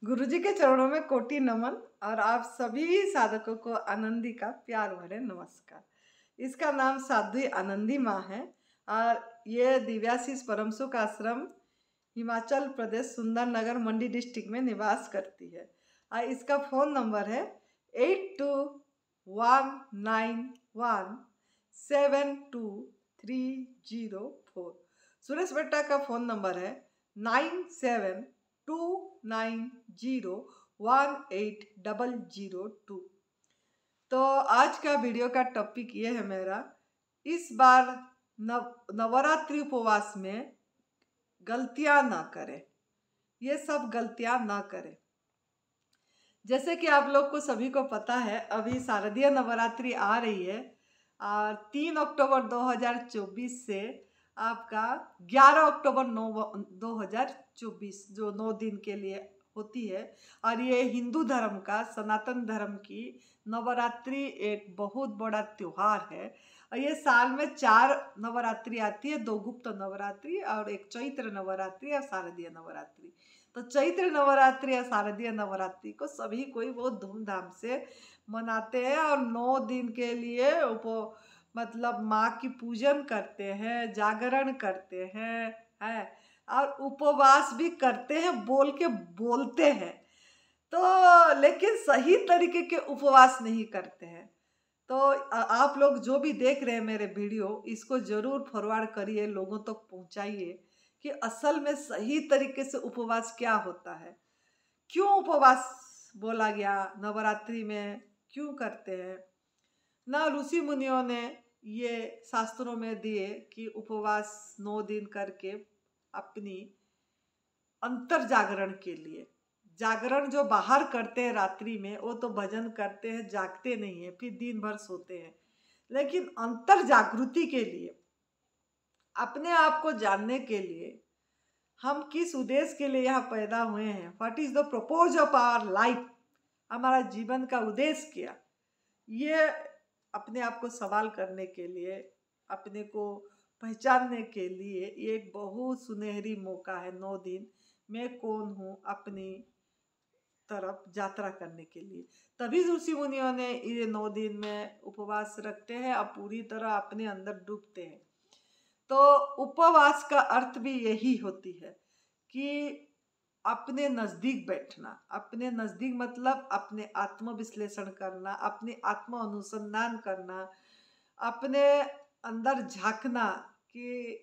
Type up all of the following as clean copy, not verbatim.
गुरुजी के चरणों में कोटि नमन और आप सभी साधकों को आनंदी का प्यार भरे नमस्कार। इसका नाम साध्वी आनंदी माँ है और ये दिव्याशीष परम सुख आश्रम हिमाचल प्रदेश सुंदरनगर मंडी डिस्ट्रिक्ट में निवास करती है और इसका फ़ोन नंबर है 8219172304। सुरेश बेटा का फ़ोन नंबर है 9729018002। तो आज का वीडियो का टॉपिक ये है मेरा, इस बार नवरात्रि उपवास में गलतियां ना करें, ये सब गलतियां ना करें। जैसे कि आप लोग को सभी को पता है, अभी शारदीय नवरात्रि आ रही है और 3 अक्टूबर 2024 से आपका 11 अक्टूबर 2024 जो 9 दिन के लिए होती है। और ये हिंदू धर्म का, सनातन धर्म की नवरात्रि एक बहुत बड़ा त्योहार है। और ये साल में 4 नवरात्रि आती है, 2 गुप्त नवरात्रि और एक चैत्र नवरात्रि और शारदीय नवरात्रि। तो चैत्र नवरात्रि या शारदीय नवरात्रि को सभी कोई बहुत धूमधाम से मनाते हैं और 9 दिन के लिए मतलब माँ की पूजन करते हैं, जागरण करते हैं और उपवास भी करते हैं, बोलते हैं। तो लेकिन सही तरीके के उपवास नहीं करते हैं। तो आप लोग जो भी देख रहे हैं मेरे वीडियो, इसको ज़रूर फॉरवर्ड करिए, लोगों तक पहुंचाइए कि असल में सही तरीके से उपवास क्या होता है, क्यों उपवास बोला गया, नवरात्रि में क्यों करते हैं। ना ऋषि मुनियों ने ये शास्त्रों में दिए कि उपवास 9 दिन करके अपनी अंतर जागरण के लिए, जागरण जो बाहर करते हैं रात्रि में, वो तो भजन करते हैं, जागते नहीं है, फिर दिन भर सोते हैं। लेकिन अंतर जागृति के लिए, अपने आप को जानने के लिए, हम किस उद्देश्य के लिए यहाँ पैदा हुए हैं, what is the purpose of our life, हमारा जीवन का उद्देश्य क्या, ये अपने आप को सवाल करने के लिए, अपने को पहचानने के लिए ये एक बहुत सुनहरी मौका है। 9 दिन मैं कौन हूँ, अपनी तरफ यात्रा करने के लिए। तभी ऋषि मुनियों ने ये 9 दिन में उपवास रखते हैं और पूरी तरह अपने अंदर डूबते हैं। तो उपवास का अर्थ भी यही होती है कि अपने नज़दीक बैठना। अपने नज़दीक मतलब अपने आत्म विश्लेषण करना, अपने आत्म अनुसंधान करना, अपने अंदर झांकना कि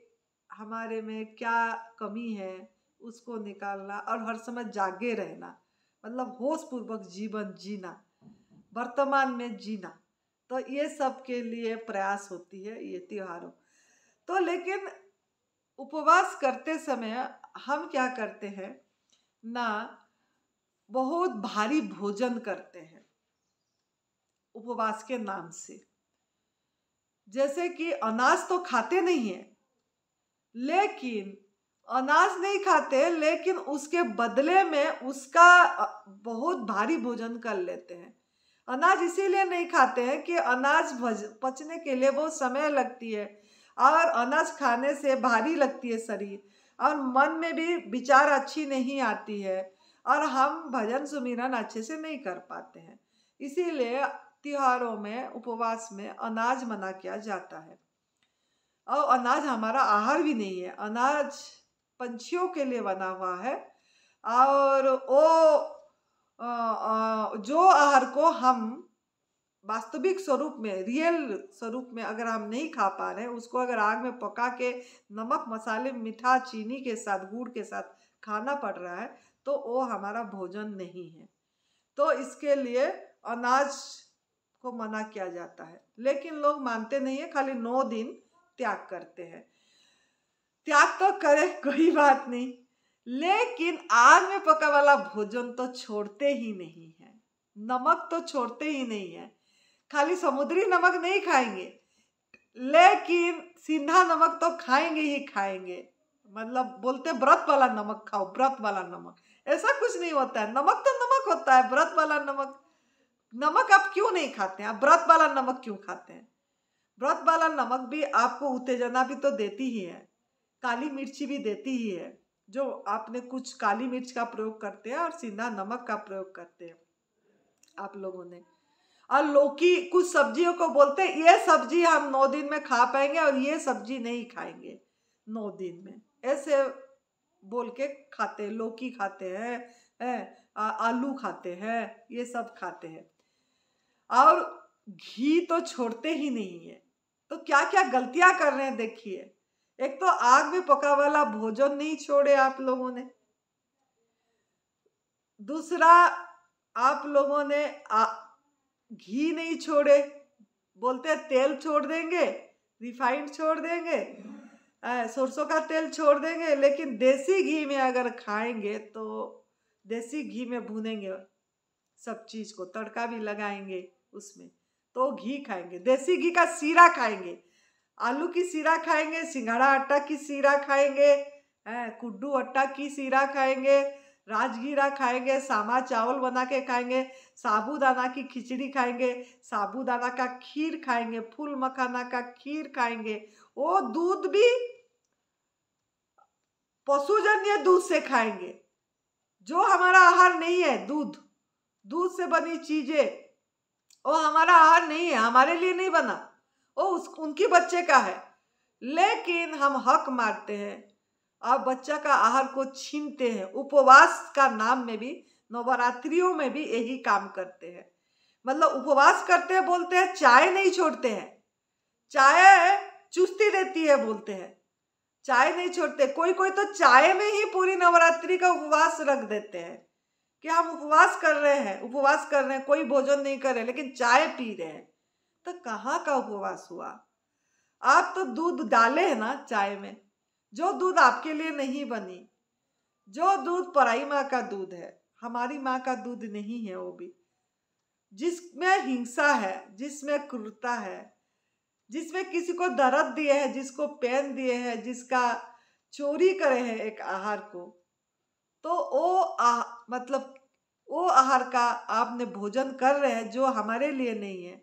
हमारे में क्या कमी है, उसको निकालना और हर समय जागे रहना, मतलब होश पूर्वक जीवन जीना, वर्तमान में जीना। तो ये सब के लिए प्रयास होती है ये त्योहारों। तो लेकिन उपवास करते समय हम क्या करते हैं ना, बहुत भारी भोजन करते हैं उपवास के नाम से। जैसे कि अनाज तो खाते नहीं है, लेकिन अनाज नहीं खाते, लेकिन उसके बदले में उसका बहुत भारी भोजन कर लेते हैं। अनाज इसीलिए नहीं खाते हैं कि अनाज पचने के लिए बहुत समय लगती है और अनाज खाने से भारी लगती है शरीर, और मन में भी विचार अच्छी नहीं आती है और हम भजन सुमिरन अच्छे से नहीं कर पाते हैं। इसीलिए त्योहारों में, उपवास में अनाज मना किया जाता है। और अनाज हमारा आहार भी नहीं है, अनाज पंछियों के लिए बना हुआ है। और वो जो आहार को हम वास्तविक स्वरूप में, रियल स्वरूप में अगर हम नहीं खा पा रहे हैं, उसको अगर आग में पका के नमक मसाले मीठा चीनी के साथ, गुड़ के साथ खाना पड़ रहा है, तो वो हमारा भोजन नहीं है। तो इसके लिए अनाज को मना किया जाता है। लेकिन लोग मानते नहीं है, खाली 9 दिन त्याग करते हैं। त्याग तो करे, कोई बात नहीं, लेकिन आग में पका वाला भोजन तो छोड़ते ही नहीं है, नमक तो छोड़ते ही नहीं है। खाली समुद्री नमक नहीं खाएंगे, लेकिन सिंधा नमक तो खाएंगे ही खाएंगे। मतलब बोलते व्रत वाला नमक खाओ, व्रत वाला नमक। ऐसा कुछ नहीं होता है, नमक तो नमक होता है, व्रत वाला नमक। नमक आप क्यों नहीं खाते हैं, आप व्रत वाला नमक क्यों खाते हैं? व्रत वाला नमक भी आपको उत्तेजना भी तो देती ही है, काली मिर्ची भी देती ही है, जो आपने कुछ काली मिर्च का प्रयोग करते हैं और सीधा नमक का प्रयोग करते हैं आप लोगों ने। और लौकी, कुछ सब्जियों को बोलते हैं ये सब्जी हम 9 दिन में खा पाएंगे और ये सब्जी नहीं खाएंगे 9 दिन में, ऐसे बोल के खाते हैं। लौकी खाते हैं, आलू खाते हैं, ये सब खाते हैं। और घी तो छोड़ते ही नहीं है। तो क्या क्या गलतियां कर रहे हैं देखिए। एक तो आग में पका वाला भोजन नहीं छोड़े आप लोगों ने। दूसरा, आप लोगों ने घी नहीं छोड़े, बोलते हैं तेल छोड़ देंगे, रिफाइंड छोड़ देंगे, सरसों का तेल छोड़ देंगे, लेकिन देसी घी में अगर खाएंगे तो देसी घी में भूनेंगे सब चीज को, तड़का भी लगाएंगे उसमें, तो घी खाएंगे, देसी घी का सीरा खाएंगे, आलू की सीरा खाएंगे, सिंघाड़ा आटा की सीरा खाएंगे, कुड्डू आटा की सीरा खाएंगे, राजगीरा खाएंगे, सामा चावल बना के खाएंगे, साबूदाना की खिचड़ी खाएंगे, साबूदाना का खीर खाएंगे, फूल मखाना का खीर खाएंगे। वो दूध भी पशुजन्य दूध से खाएंगे, जो हमारा आहार नहीं है। दूध से बनी चीजें वो हमारा आहार नहीं है, हमारे लिए नहीं बना, वो उनकी बच्चे का है। लेकिन हम हक मारते हैं और बच्चा का आहार को छीनते हैं। उपवास का नाम में भी, नवरात्रियों में भी यही काम करते हैं। मतलब उपवास करते हैं, बोलते हैं चाय नहीं छोड़ते हैं, चाय चुस्ती देती है बोलते हैं, चाय नहीं छोड़ते। कोई कोई तो चाय में ही पूरी नवरात्रि का उपवास रख देते हैं कि हम उपवास कर रहे हैं, कोई भोजन नहीं कर रहे, लेकिन चाय पी रहे हैं। तो कहाँ का उपवास हुआ? आप तो दूध डाले हैं ना चाय में, जो दूध आपके लिए नहीं बनी, जो दूध पराई माँ का दूध है, हमारी माँ का दूध नहीं है वो भी, जिसमें हिंसा है, जिसमें क्रूरता है, जिसमें किसी को दर्द दिए है, जिसको पेन दिए हैं, जिसका चोरी करे हैं एक आहार को, तो वो मतलब वो आहार का आपने भोजन कर रहे हैं जो हमारे लिए नहीं है।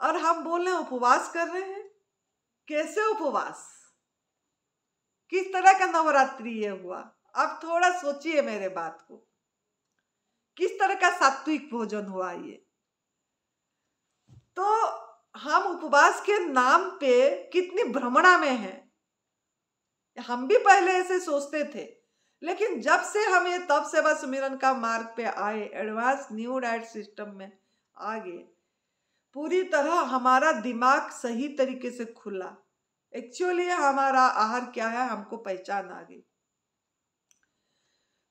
और हम बोल रहे हैं उपवास कर रहे हैं। कैसे उपवास? किस तरह का नवरात्रि ये हुआ? आप थोड़ा सोचिए मेरे बात को। किस तरह का सात्विक भोजन हुआ ये? तो हम उपवास के नाम पे कितनी भ्रमणा में हैं। हम भी पहले ऐसे सोचते थे, लेकिन जब से हम ये तप सेवा सुमिरन का मार्ग पे आए, एडवांस न्यू डाइट सिस्टम में आ गए, पूरी तरह हमारा दिमाग सही तरीके से खुला। एक्चुअली हमारा आहार क्या है हमको पहचान आ गई।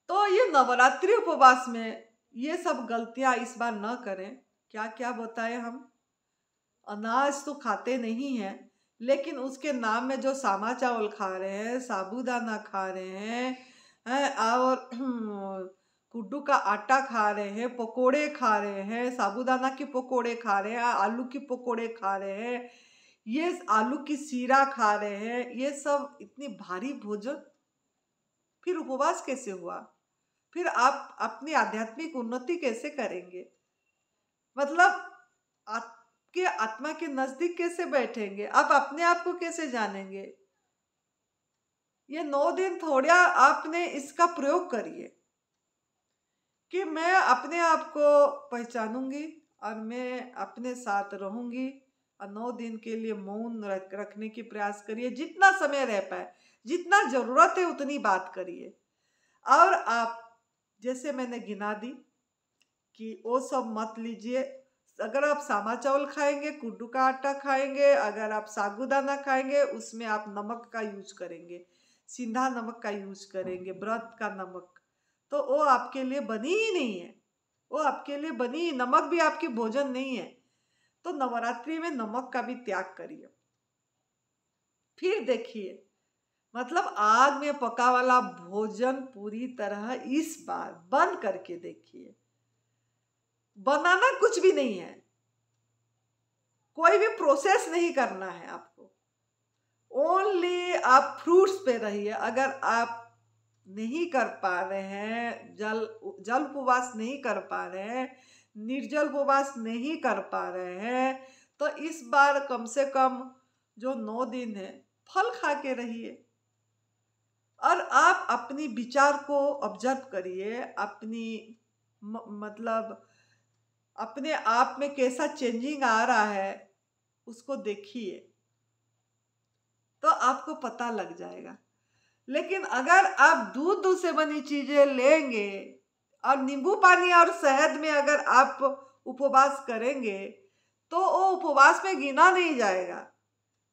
तो ये नवरात्रि उपवास में ये सब गलतियां इस बार न करें। क्या क्या बताए हम? अनाज तो खाते नहीं हैं, लेकिन उसके नाम में जो सामा चावल खा रहे हैं, साबूदाना खा रहे हैं, और कुड्डू का आटा खा रहे हैं, पकोड़े खा रहे हैं, साबूदाना के पकोड़े खा रहे हैं, आलू के पकोड़े खा रहे हैं, ये आलू की सीरा खा रहे हैं, ये सब इतनी भारी भोजन, फिर उपवास कैसे हुआ? फिर आप अपनी आध्यात्मिक उन्नति कैसे करेंगे? मतलब आपके आत्मा के नजदीक कैसे बैठेंगे? आप अपने आप को कैसे जानेंगे? ये 9 दिन थोड़ा आपने इसका प्रयोग करिए कि मैं अपने आप को पहचानूंगी और मैं अपने साथ रहूंगी, और 9 दिन के लिए मौन रखने की प्रयास करिए। जितना समय रह पाए, जितना जरूरत है उतनी बात करिए। और आप, जैसे मैंने गिना दी कि वो सब मत लीजिए। अगर आप सामा चावल खाएंगे, कुड्डू का आटा खाएंगे, अगर आप साबूदाना खाएंगे, उसमें आप नमक का यूज करेंगे, सिंधा नमक का यूज करेंगे, व्रत का नमक, तो वो आपके लिए बनी ही नहीं है। वो आपके लिए बनी, नमक भी आपकी भोजन नहीं है। तो नवरात्रि में नमक का भी त्याग करिए। फिर देखिए, मतलब आग में पका वाला भोजन पूरी तरह इस बार बंद करके देखिए। बनाना कुछ भी नहीं है, कोई भी प्रोसेस नहीं करना है आपको। ओनली आप फ्रूट्स पे रहिए। अगर आप नहीं कर पा रहे हैं, जल उपवास नहीं कर पा रहे हैं, निर्जल उपवास नहीं कर पा रहे हैं, तो इस बार कम से कम जो 9 दिन है फल खा के रहिए। और आप अपनी विचार को ऑब्जर्व करिए, मतलब अपने आप में कैसा चेंजिंग आ रहा है उसको देखिए, तो आपको पता लग जाएगा। लेकिन अगर आप दूध से बनी चीजें लेंगे और नींबू पानी और शहद में अगर आप उपवास करेंगे तो वो उपवास में गिना नहीं जाएगा,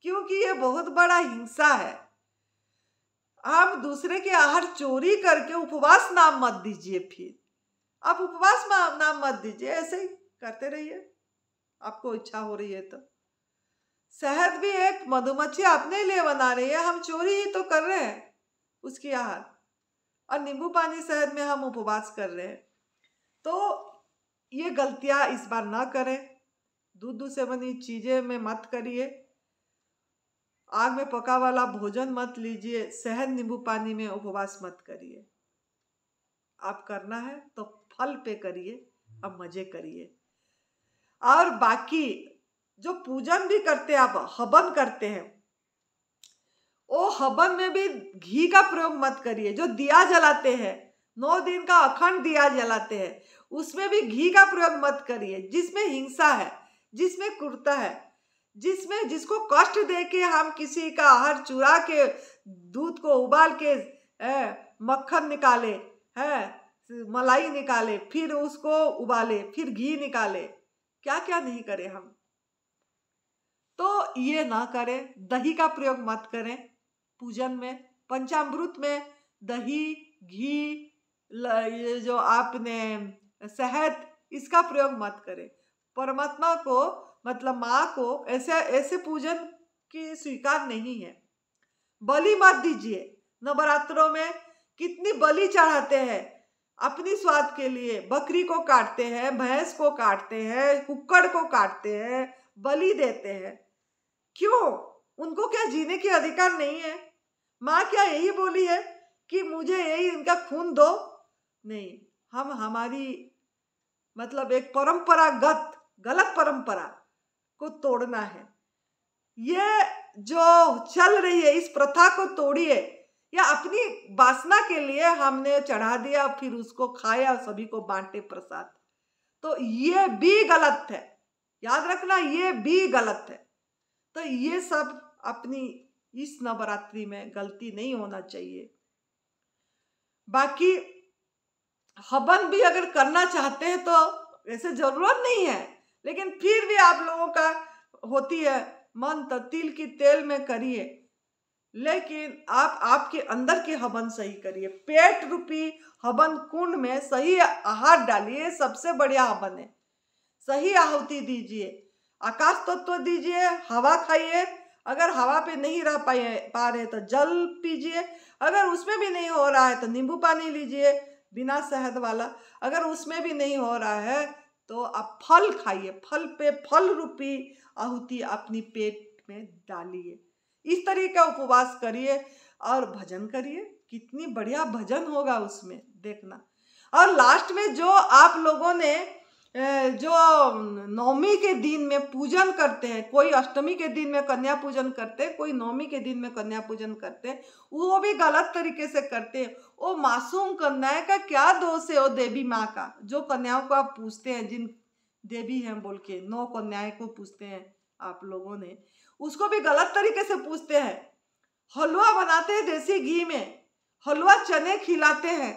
क्योंकि ये बहुत बड़ा हिंसा है। आप दूसरे के आहार चोरी करके उपवास नाम मत दीजिए। फिर आप उपवास नाम मत दीजिए, ऐसे ही करते रहिए आपको इच्छा हो रही है तो। शहद भी एक मधुमक्खी अपने लिए बना रही है, हम चोरी ही तो कर रहे हैं उसकी आहार। और नींबू पानी शहद में हम उपवास कर रहे हैं। तो ये गलतियां इस बार ना करें। दूध से बनी चीजें में मत करिए, आग में पका वाला भोजन मत लीजिए, शहद नींबू पानी में उपवास मत करिए। आप करना है तो फल पे करिए, अब मजे करिए। और बाकी जो पूजन भी करते हैं, आप हवन करते हैं, वो हवन में भी घी का प्रयोग मत करिए। जो दिया जलाते हैं, 9 दिन का अखंड दिया जलाते हैं, उसमें भी घी का प्रयोग मत करिए, जिसमें हिंसा है, जिसमें क्रूरता है, जिसमें जिसको कष्ट दे के हम किसी का आहार चुरा के दूध को उबाल के मक्खन निकाले, मलाई निकाले, फिर उसको उबाले, फिर घी निकाले, क्या क्या नहीं करे हम। तो ये ना करें। दही का प्रयोग मत करें पूजन में। पंचामृत में दही, घी, ये जो आपने शहद, इसका प्रयोग मत करें। परमात्मा को, मतलब माँ को ऐसे ऐसे पूजन की स्वीकार नहीं है। बलि मत दीजिए। नवरात्रों में कितनी बलि चढ़ाते हैं अपनी स्वाद के लिए। बकरी को काटते हैं, भैंस को काटते हैं, कुक्कड़ को काटते हैं, बलि देते हैं। क्यों? उनको क्या जीने की अधिकार नहीं है? माँ क्या यही बोली है कि मुझे यही इनका खून दो? नहीं, हम हमारी मतलब एक परंपरागत गलत परंपरा को तोड़ना है। ये जो चल रही है इस प्रथा को तोड़िए। या अपनी वासना के लिए हमने चढ़ा दिया, फिर उसको खाया, सभी को बांटे प्रसाद, तो ये भी गलत है। याद रखना, ये भी गलत है। तो ये सब अपनी इस नवरात्रि में गलती नहीं होना चाहिए। बाकी हवन भी अगर करना चाहते हैं तो ऐसे जरूरत नहीं है, लेकिन फिर भी आप लोगों का होती है मन, तो तिल की तेल में करिए, लेकिन आप आपके अंदर के हवन सही करिए। पेट रूपी हवन कुंड में सही आहार डालिए, सबसे बढ़िया हवन है। सही आहुति दीजिए, आकाश तत्व दीजिए, हवा खाइए। अगर हवा पे नहीं रह पा रहे तो जल पीजिए। अगर उसमें भी नहीं हो रहा है तो नींबू पानी लीजिए बिना शहद वाला। अगर उसमें भी नहीं हो रहा है तो आप फल खाइए। फल पे फल रूपी आहुति अपनी पेट में डालिए। इस तरीके का उपवास करिए और भजन करिए। कितनी बढ़िया भजन होगा उसमें, देखना। और लास्ट में जो आप लोगों ने जो नवमी के दिन में पूजन करते हैं, कोई अष्टमी के दिन में कन्या पूजन करते हैं, कोई नवमी के दिन में कन्या पूजन करते हैं, वो भी गलत तरीके से करते हैं। वो मासूम कन्याएं का क्या दोष है? वो देवी माँ का, जो कन्याओं को आप पूछते हैं, जिन देवी हैं बोल के 9 कन्याएं को पूछते हैं आप लोगों ने, उसको भी गलत तरीके से पूछते हैं। हलवा बनाते हैं देसी घी में, हलवा चने खिलाते हैं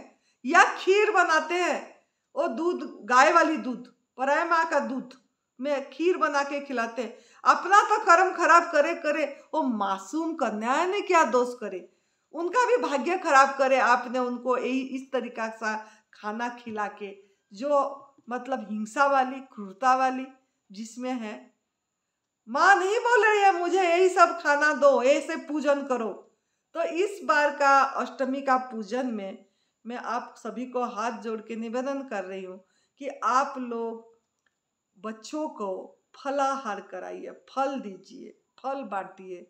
या खीर बनाते हैं, वो दूध, गाय वाली दूध, पराय माँ का दूध में खीर बना के खिलाते हैं। अपना तो कर्म खराब करे करे, वो मासूम कन्याएं ने क्या दोष करे? उनका भी भाग्य खराब करे आपने उनको इस तरीका सा खाना खिला के, जो मतलब हिंसा वाली, क्रूरता वाली जिसमें है। माँ नहीं बोल रही है मुझे यही सब खाना दो, ऐसे पूजन करो। तो इस बार का अष्टमी का पूजन में मैं आप सभी को हाथ जोड़ के निवेदन कर रही हूँ कि आप लोग बच्चों को फलाहार कराइए, फल दीजिए, फल बांटिए।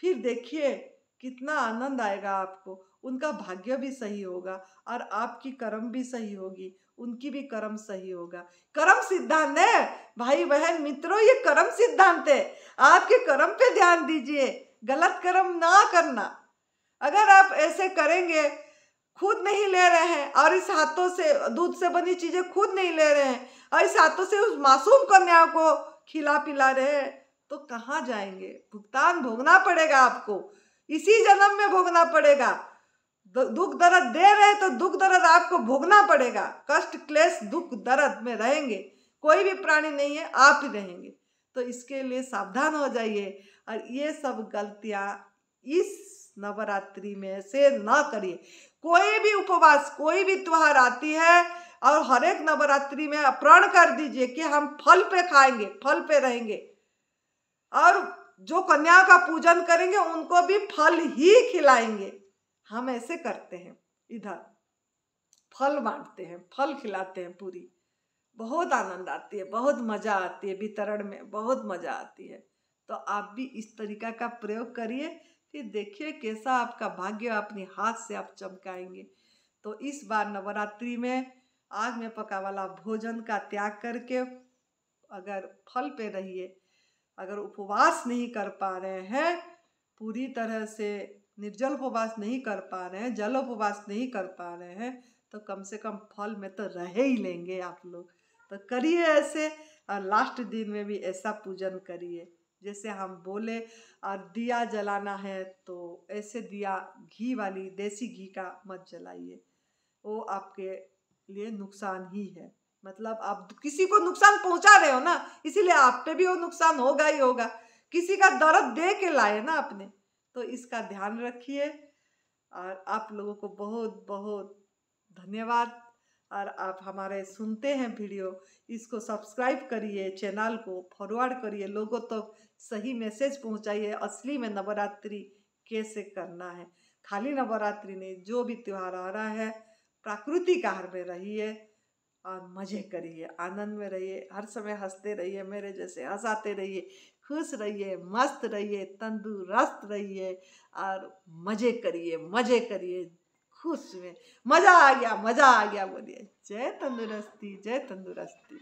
फिर देखिए कितना आनंद आएगा आपको। उनका भाग्य भी सही होगा और आपकी कर्म भी सही होगी, उनकी भी कर्म सही होगा। कर्म सिद्धांत है भाई बहन मित्रों, ये कर्म सिद्धांत है। आपके कर्म पे ध्यान दीजिए, गलत कर्म ना करना। अगर आप ऐसे करेंगे, खुद नहीं ले रहे हैं और इस हाथों से दूध से बनी चीजें खुद नहीं ले रहे हैं और इस हाथों से उस मासूम कन्या को खिला पिला रहे हैं, तो कहाँ जाएंगे? भुगतान भोगना पड़ेगा आपको, इसी जन्म में भोगना पड़ेगा। दुख दर्द दे रहे तो दुख दर्द आपको भोगना पड़ेगा। कष्ट क्लेश दुख दर्द में रहेंगे, कोई भी प्राणी नहीं है, आप ही रहेंगे। तो इसके लिए सावधान हो जाइए और ये सब गलतियां इस नवरात्रि में से ना करिए। कोई भी उपवास, कोई भी त्योहार आती है और हर एक नवरात्रि में प्रण कर दीजिए कि हम फल पे खाएंगे, फल पे रहेंगे, और जो कन्या का पूजन करेंगे उनको भी फल ही खिलाएंगे। हम ऐसे करते हैं, इधर फल बांटते हैं, फल खिलाते हैं पूरी। बहुत आनंद आती है, बहुत मजा आती है, वितरण में बहुत मजा आती है। तो आप भी इस तरीका का प्रयोग करिए, फिर देखिए कैसा आपका भाग्य अपने हाथ से आप चमकाएंगे। तो इस बार नवरात्रि में आग में पका वाला भोजन का त्याग करके अगर फल पे रहिए। अगर उपवास नहीं कर पा रहे हैं, पूरी तरह से निर्जल उपवास नहीं कर पा रहे हैं, जल उपवास नहीं कर पा रहे हैं, तो कम से कम फल में तो रह ही लेंगे आप लोग। तो करिए ऐसे, और लास्ट दिन में भी ऐसा पूजन करिए जैसे हम बोले। और दिया जलाना है तो ऐसे दिया घी वाली देसी घी का मत जलाइए, वो आपके लिए नुकसान ही है। मतलब आप किसी को नुकसान पहुंचा रहे हो ना, इसीलिए आप पे भी वो नुकसान होगा ही होगा। किसी का दर्द दे के लाए ना आपने, तो इसका ध्यान रखिए। और आप लोगों को बहुत बहुत धन्यवाद। और आप हमारे सुनते हैं वीडियो, इसको सब्सक्राइब करिए, चैनल को फॉरवर्ड करिए, लोगों तक सही मैसेज पहुंचाइए असली में नवरात्रि कैसे करना है। खाली नवरात्रि नहीं, जो भी त्यौहार आ रहा है प्राकृतिक आहार में रहिए और मजे करिए, आनंद में रहिए, हर समय हंसते रहिए, मेरे जैसे हंसाते रहिए, खुश रहिए, मस्त रहिए, तंदुरुस्त रहिए और मजे करिए, मजे करिए, खुश में। मजा आ गया, मजा आ गया बोलिए। जय तंदुरुस्ती, जय तंदुरुस्ती।